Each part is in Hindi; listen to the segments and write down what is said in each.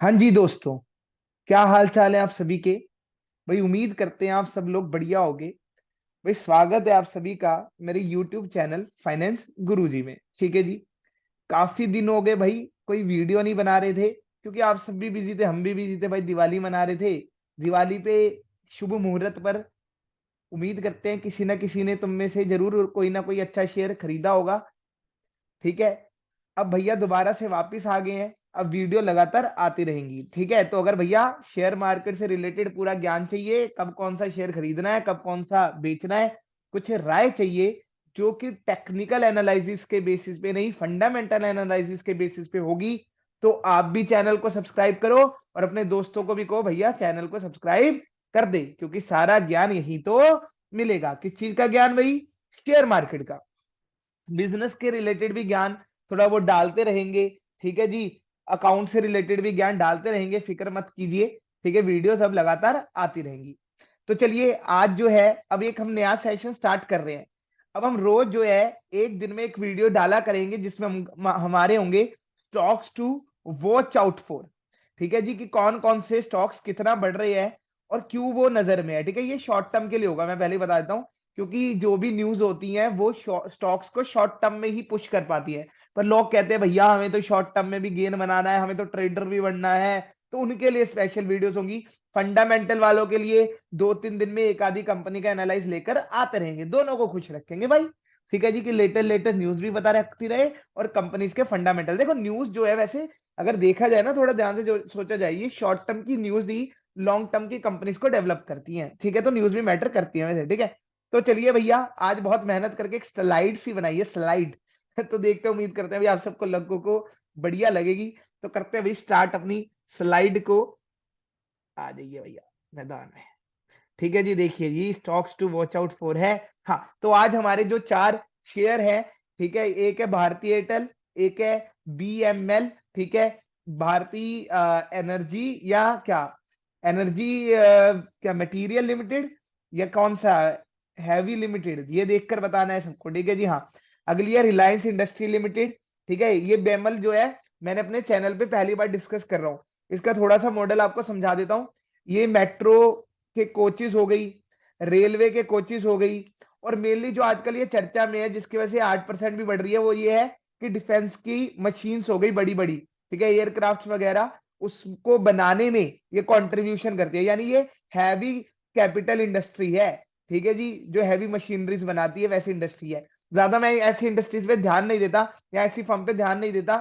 हाँ जी दोस्तों, क्या हाल चाल है आप सभी के। भाई उम्मीद करते हैं आप सब लोग बढ़िया होगे। भाई स्वागत है आप सभी का मेरे YouTube चैनल फाइनेंस गुरुजी में। ठीक है जी। काफी दिन हो गए भाई, कोई वीडियो नहीं बना रहे थे क्योंकि आप सब भी बिजी थे, हम भी बिजी थे भाई, दिवाली मना रहे थे। दिवाली पे शुभ मुहूर्त पर उम्मीद करते हैं किसी ना किसी ने तुम में से जरूर कोई ना कोई अच्छा शेयर खरीदा होगा। ठीक है। अब भैया दोबारा से वापस आ गए हैं, अब वीडियो लगातार आती रहेंगी। ठीक है, तो अगर भैया शेयर मार्केट से रिलेटेड पूरा ज्ञान चाहिए, कब कौन सा शेयर खरीदना है, कब कौन सा बेचना है, कुछ राय चाहिए जो कि टेक्निकल एनालिसिस के बेसिस पे नहीं, फंडामेंटल एनालिसिस के बेसिस पे होगी, तो आप भी चैनल को सब्सक्राइब करो और अपने दोस्तों को भी कहो भैया चैनल को सब्सक्राइब कर दे, क्योंकि सारा ज्ञान यही तो मिलेगा। किस चीज का ज्ञान भाई? शेयर मार्केट का। बिजनेस के रिलेटेड भी ज्ञान थोड़ा वो डालते रहेंगे। ठीक है जी। अकाउंट से रिलेटेड भी ज्ञान डालते रहेंगे, फिक्र मत कीजिए। ठीक है, वीडियो सब लगातार आती रहेंगी। तो चलिए आज जो है, अब एक हम नया सेशन स्टार्ट कर रहे हैं। अब हम रोज जो है एक दिन में एक वीडियो डाला करेंगे जिसमें हमारे होंगे stocks to watch out for. ठीक है जी, कि कौन कौन से स्टॉक्स कितना बढ़ रहे हैं और क्यों वो नजर में है। ठीक है, ये शॉर्ट टर्म के लिए होगा, मैं पहले ही बता देता हूँ, क्योंकि जो भी न्यूज होती है वो स्टॉक्स को शॉर्ट टर्म में ही पुश कर पाती है। पर लोग कहते हैं भैया हमें तो शॉर्ट टर्म में भी गेन बनाना है, हमें तो ट्रेडर भी बनना है, तो उनके लिए स्पेशल वीडियोस होंगी। फंडामेंटल वालों के लिए 2-3 दिन में एक आधी कंपनी का एनालाइज लेकर आते रहेंगे, दोनों को खुश रखेंगे भाई। ठीक है जी, कि लेटेस्ट लेटेस्ट न्यूज भी बता रखती रहे और कंपनीज के फंडामेंटल। देखो न्यूज जो है वैसे अगर देखा जाए ना, थोड़ा ध्यान से जो सोचा जाए, ये शॉर्ट टर्म की न्यूज ही लॉन्ग टर्म की कंपनीज को डेवलप करती हैं। ठीक है, तो न्यूज भी मैटर करती है वैसे। ठीक है, तो चलिए भैया आज बहुत मेहनत करके एक स्लाइड सी बनाई है, स्लाइड तो देखते हैं, उम्मीद करते हैं भाई आप सबको लोगों को बढ़िया लगेगी। तो करते हैं भाई स्टार्ट अपनी स्लाइड को। आ जाइए भैया मैदान में। ठीक है जी, देखिए जी stocks to watch out for है। हाँ, तो आज हमारे जो चार शेयर है, ठीक है, एक है भारतीय एयरटेल, एक है BML, ठीक है, भारतीय एनर्जी या क्या, एनर्जी क्या मटेरियल लिमिटेड या कौन सा, हैवी लिमिटेड, ये देखकर बताना है सबको। ठीक है जी। हाँ, अगली है रिलायंस इंडस्ट्री लिमिटेड। ठीक है, ये बेमल जो है मैंने अपने चैनल पे पहली बार डिस्कस कर रहा हूँ। इसका थोड़ा सा मॉडल आपको समझा देता हूँ। ये मेट्रो के कोचेस हो गई, रेलवे के कोचेस हो गई, और मेनली जो आजकल ये चर्चा में है जिसकी वजह से 8% भी बढ़ रही है, वो ये है कि डिफेंस की मशीन्स हो गई बड़ी बड़ी। ठीक है, एयरक्राफ्ट वगैरह उसको बनाने में ये कंट्रीब्यूशन करती है, यानी ये हैवी कैपिटल इंडस्ट्री है। ठीक है जी, जो हैवी मशीनरीज बनाती है वैसी इंडस्ट्री है। ज्यादा मैं ऐसी इंडस्ट्रीज पे ध्यान नहीं देता या ऐसी फर्म पे ध्यान नहीं देता,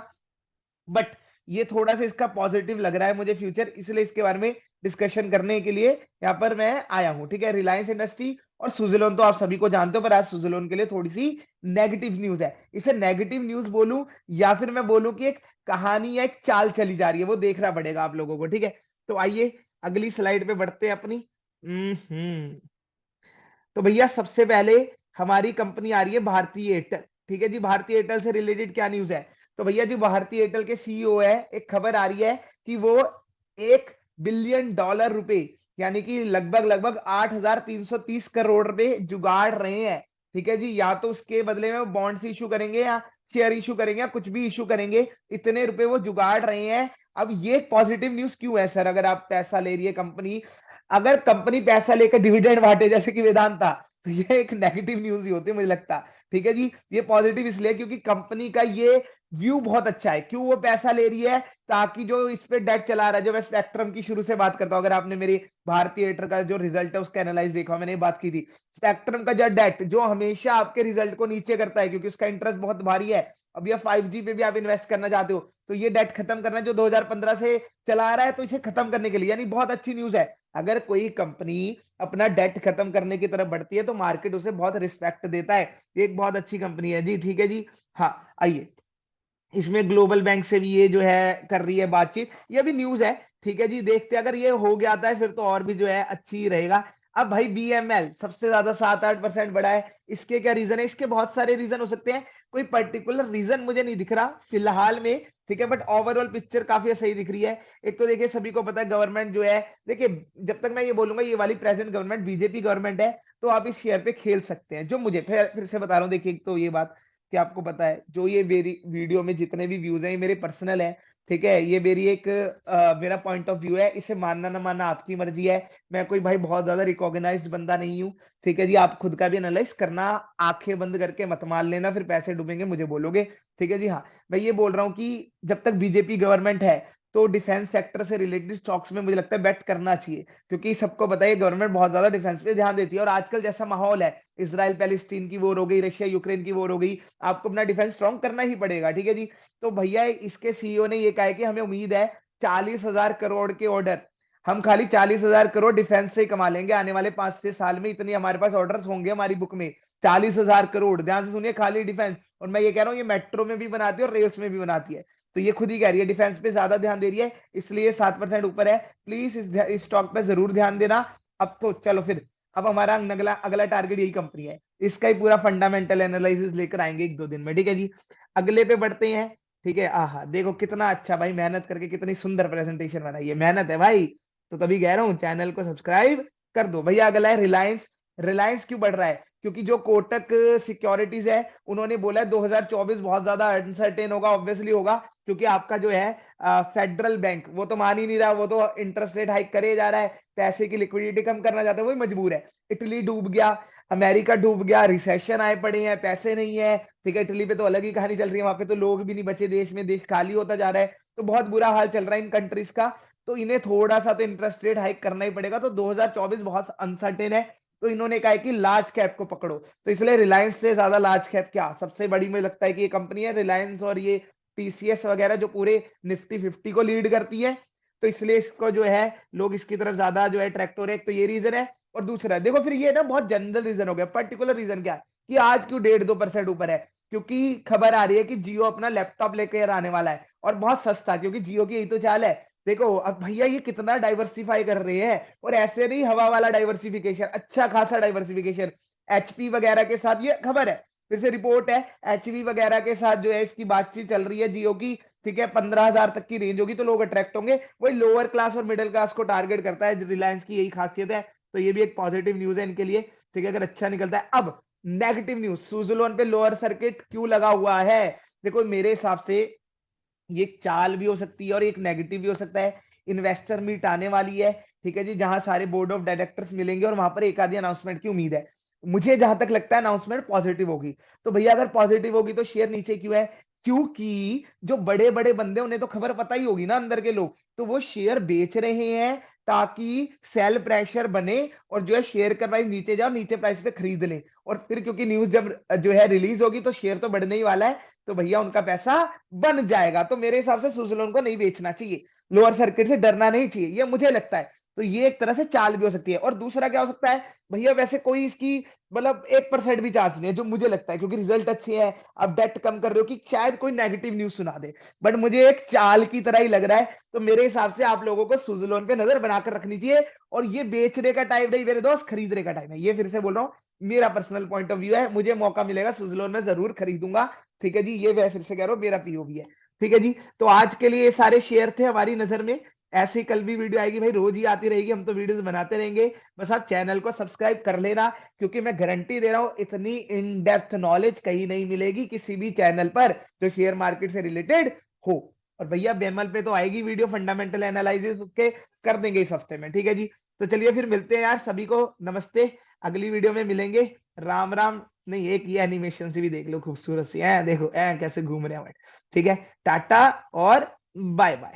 बट ये थोड़ा सा इसका पॉजिटिव लग रहा है मुझे फ्यूचर, इसलिए इसके बारे में डिस्कशन करने के लिए यहाँ पर मैं आया हूँ। ठीक है, रिलायंस इंडस्ट्री और सुजलोन तो आप सभी को जानते हो, पर आज सुजलोन के लिए थोड़ी सी नेगेटिव न्यूज है। इसे नेगेटिव न्यूज बोलूं या फिर मैं बोलूं कि एक कहानी या एक चाल चली जा रही है, वो देखना पड़ेगा आप लोगों को। ठीक है, तो आइए अगली स्लाइड पे बढ़ते हैं अपनी। हम्म तो भैया सबसे पहले हमारी कंपनी आ रही है भारतीय एयरटेल। ठीक है जी, भारतीय एयरटेल से रिलेटेड क्या न्यूज है? तो भैया जी भारतीय एयरटेल के CEO है, एक खबर आ रही है कि वो 1 बिलियन डॉलर रुपए, यानी कि लगभग लगभग 8,330 करोड़ रुपए जुगाड़ रहे हैं। ठीक है जी, या तो उसके बदले में वो बॉन्ड्स इशू करेंगे या शेयर इशू करेंगे या कुछ भी इशू करेंगे, इतने रुपए वो जुगाड़ रहे हैं। अब ये पॉजिटिव न्यूज क्यों है सर? अगर आप पैसा ले रही है कंपनी, अगर कंपनी पैसा लेकर डिविडेंड बांटे जैसे कि वेदांता, तो ये एक नेगेटिव न्यूज ही होती है मुझे लगता है। ठीक है जी, ये पॉजिटिव इसलिए क्योंकि कंपनी का ये व्यू बहुत अच्छा है। क्यों वो पैसा ले रही है? ताकि जो इस पे डेट चला रहा है, जो मैं स्पेक्ट्रम की शुरू से बात करता हूं, अगर आपने मेरी भारतीय एयरटेल का जो रिजल्ट है उसका एनालाइज देखा, मैंने ये बात की थी, स्पेक्ट्रम का जो डेट जो हमेशा आपके रिजल्ट को नीचे करता है क्योंकि उसका इंटरेस्ट बहुत भारी है। अब ये 5G पे भी आप इन्वेस्ट करना चाहते हो तो ये डेट खत्म करना जो 2015 से चला रहा है, तो इसे खत्म करने के लिए, यानी बहुत अच्छी न्यूज है। अगर कोई कंपनी अपना डेट खत्म करने की तरफ बढ़ती है तो मार्केट उसे बहुत रिस्पेक्ट देता है। ये एक बहुत अच्छी कंपनी है जी। ठीक है जी। हाँ, आइए, इसमें ग्लोबल बैंक से भी ये जो है कर रही है बातचीत, ये भी न्यूज है। ठीक है जी, देखते हैं अगर ये हो गया था फिर तो और भी जो है अच्छी रहेगा। अब भाई BML सबसे ज्यादा 7-8% बढ़ा है, इसके क्या रीजन है? इसके बहुत सारे रीजन हो सकते हैं, कोई पर्टिकुलर रीजन मुझे नहीं दिख रहा फिलहाल में। ठीक है, बट ओवरऑल पिक्चर काफी सही दिख रही है। एक तो देखिए सभी को पता है गवर्नमेंट जो है, देखिए जब तक मैं ये बोलूंगा ये वाली प्रेजेंट गवर्नमेंट बीजेपी गवर्नमेंट है, तो आप इस शेयर पे खेल सकते हैं। जो मुझे फिर से बता रहा हूँ, देखिए एक तो ये बात कि आपको पता है जो ये मेरी वीडियो में जितने भी व्यूज हैं ये मेरे पर्सनल है। ठीक है, ये मेरी एक मेरा पॉइंट ऑफ व्यू है, इसे मानना ना मानना आपकी मर्जी है। मैं कोई भाई बहुत ज्यादा रिकॉग्नाइज्ड बंदा नहीं हूँ। ठीक है जी, आप खुद का भी एनालाइज करना, आंखें बंद करके मत मान लेना, फिर पैसे डूबेंगे मुझे बोलोगे। ठीक है जी, हाँ। मैं ये बोल रहा हूँ कि जब तक बीजेपी गवर्नमेंट है तो डिफेंस सेक्टर से रिलेटेड स्टॉक्स में मुझे लगता है बेट करना चाहिए, क्योंकि सबको पता है गवर्नमेंट बहुत ज्यादा डिफेंस पे ध्यान देती है। और आजकल जैसा माहौल है, इसराइल पैलेस्टीन की वॉर हो गई, रशिया यूक्रेन की वॉर हो गई, आपको अपना डिफेंस स्ट्रॉन्ग करना ही पड़ेगा। ठीक है जी। तो भैया इसके सीईओ ने ये कहा है कि हमें उम्मीद है 40,000 करोड़ के ऑर्डर, हम खाली 40,000 करोड़ डिफेंस से ही कमा लेंगे आने वाले 5 से 6 साल में। इतनी हमारे पास ऑर्डर्स होंगे हमारी बुक में, 40,000 करोड़, ध्यान से सुनिए, खाली डिफेंस। और मैं ये कह रहा हूँ ये मेट्रो में भी बनाती है और रेल्स में भी बनाती है। तो ये खुद ही कह रही है डिफेंस पे ज्यादा ध्यान दे रही है, इसलिए 7% ऊपर है। प्लीज इस स्टॉक पे जरूर ध्यान देना। अब तो चलो फिर, अब हमारा अगला अगला टारगेट यही कंपनी है, इसका ही पूरा फंडामेंटल एनालिसिस लेकर आएंगे 1-2 दिन में। ठीक है जी, अगले पे बढ़ते हैं। ठीक है, आहा देखो कितना अच्छा भाई, मेहनत करके कितनी सुंदर प्रेजेंटेशन बनाई है, मेहनत है भाई। तो तभी कह रहा हूँ चैनल को सब्सक्राइब कर दो। भैया अगला है रिलायंस। रिलायंस क्यों बढ़ रहा है? क्योंकि जो कोटक सिक्योरिटीज है उन्होंने बोला है 2024 बहुत ज्यादा अनसर्टेन होगा, ऑब्वियसली होगा, क्योंकि आपका जो है फेडरल बैंक वो तो मान ही नहीं रहा, वो तो इंटरेस्ट रेट हाइक करे जा रहा है, पैसे की लिक्विडिटी कम करना चाहता है, वही मजबूर है। इटली डूब गया, अमेरिका डूब गया, रिसेशन आए पड़े हैं, पैसे नहीं है। ठीक है, इटली पे तो अलग ही कहानी चल रही है, वहां पे तो लोग भी नहीं बचे देश में, देश खाली होता जा रहा है। तो बहुत बुरा हाल चल रहा है इन कंट्रीज का। तो इन्हें थोड़ा सा तो इंटरेस्ट रेट हाइक करना ही पड़ेगा। तो 2024 बहुत अनसर्टेन है, तो इन्होंने कहा है कि लार्ज कैप को पकड़ो। तो इसलिए रिलायंस से ज्यादा लार्ज कैप क्या, सबसे बड़ी मुझे लगता है कि ये कंपनी है रिलायंस, और ये टीसीएस वगैरह जो पूरे निफ्टी 50 को लीड करती है। तो इसलिए इसको जो है लोग इसकी तरफ ज्यादा जो है अट्रैक्ट हो रहे हैं। तो ये रीजन है। और दूसरा देखो, फिर ये ना बहुत जनरल रीजन हो गया, पर्टिकुलर रीजन क्या है कि आज क्यों 1.5-2% ऊपर है? क्योंकि खबर आ रही है कि जियो अपना लैपटॉप लेकर आने वाला है, और बहुत सस्ता, क्योंकि जियो की यही तो चाल है। देखो अब भैया ये कितना डाइवर्सिफाई कर रहे हैं, और ऐसे नहीं हवा वाला डाइवर्सिफिकेशन, अच्छा खासा डाइवर्सिफिकेशन। एचपी वगैरह के साथ ये खबर है, फिर से रिपोर्ट है, एचपी वगैरह के साथ जो है इसकी बातचीत चल रही है जियो की। ठीक है, 15,000 तक की रेंज होगी तो लोग अट्रैक्ट होंगे। वही लोअर क्लास और मिडिल क्लास को टारगेट करता है, रिलायंस की यही खासियत है। तो ये भी एक पॉजिटिव न्यूज है इनके लिए। ठीक है, अगर अच्छा निकलता है। अब नेगेटिव न्यूज, सुजुलोन पे लोअर सर्किट क्यों लगा हुआ है? देखो मेरे हिसाब से ये एक चाल भी हो सकती है और एक नेगेटिव भी हो सकता है। इन्वेस्टर मीट आने वाली है, ठीक है जी, जहां सारे बोर्ड ऑफ डायरेक्टर्स मिलेंगे, और वहां पर एक आधी अनाउंसमेंट की उम्मीद है। मुझे जहां तक लगता है अनाउंसमेंट पॉजिटिव होगी। तो भैया अगर पॉजिटिव होगी तो शेयर नीचे क्यों है? क्योंकि जो बड़े बड़े बंदे, उन्हें तो खबर पता ही होगी ना, अंदर के लोग, तो वो शेयर बेच रहे हैं ताकि सेल प्रेशर बने, और जो है शेयर का प्राइस नीचे जाओ, नीचे प्राइस पे खरीद लें। और फिर क्योंकि न्यूज जब जो है रिलीज होगी तो शेयर तो बढ़ने ही वाला है, तो भैया उनका पैसा बन जाएगा। तो मेरे हिसाब से सुजलोन को नहीं बेचना चाहिए, लोअर सर्किट से डरना नहीं चाहिए, ये मुझे लगता है। तो ये एक तरह से चाल भी हो सकती है। और दूसरा क्या हो सकता है भैया, वैसे कोई इसकी मतलब 1% भी चांस नहीं है जो मुझे लगता है, क्योंकि रिजल्ट अच्छे हैं, अब डेट कम कर रहे हो, कि शायद कोई नेगेटिव न्यूज सुना दे। बट मुझे एक चाल की तरह ही लग रहा है। तो मेरे हिसाब से आप लोगों को सुजलोन पे नजर बनाकर रखनी चाहिए, और ये बेचने का टाइम नहीं मेरे दोस्त, खरीदने का टाइम है। ये फिर से बोल रहा हूँ, मेरा पर्सनल पॉइंट ऑफ व्यू है, मुझे मौका मिलेगा सुजलोन में जरूर खरीदूंगा। ठीक है जी, ये मैं फिर से कह रहा हूँ, मेरा पीओवी है। ठीक है जी, तो आज के लिए ये सारे शेयर थे हमारी नजर में। ऐसी कल भी वीडियो आएगी भाई, रोज ही आती रहेगी, हम तो वीडियोस बनाते रहेंगे। बस आप चैनल को सब्सक्राइब कर लेना, क्योंकि मैं गारंटी दे रहा हूं इतनी इन डेप्थ नॉलेज कहीं नहीं मिलेगी किसी भी चैनल पर जो शेयर मार्केट से रिलेटेड हो। और भैया बेमल पे तो आएगी वीडियो फंडामेंटल एनालिसिस, उसके कर देंगे इस हफ्ते में। ठीक है जी, तो चलिए फिर मिलते हैं यार, सभी को नमस्ते, अगली वीडियो में मिलेंगे। राम राम। नहीं, एक ये एनिमेशन से भी देख लो, खूबसूरत सी है, देखो कैसे घूम रहे हैं। ठीक है, टाटा और बाय बाय।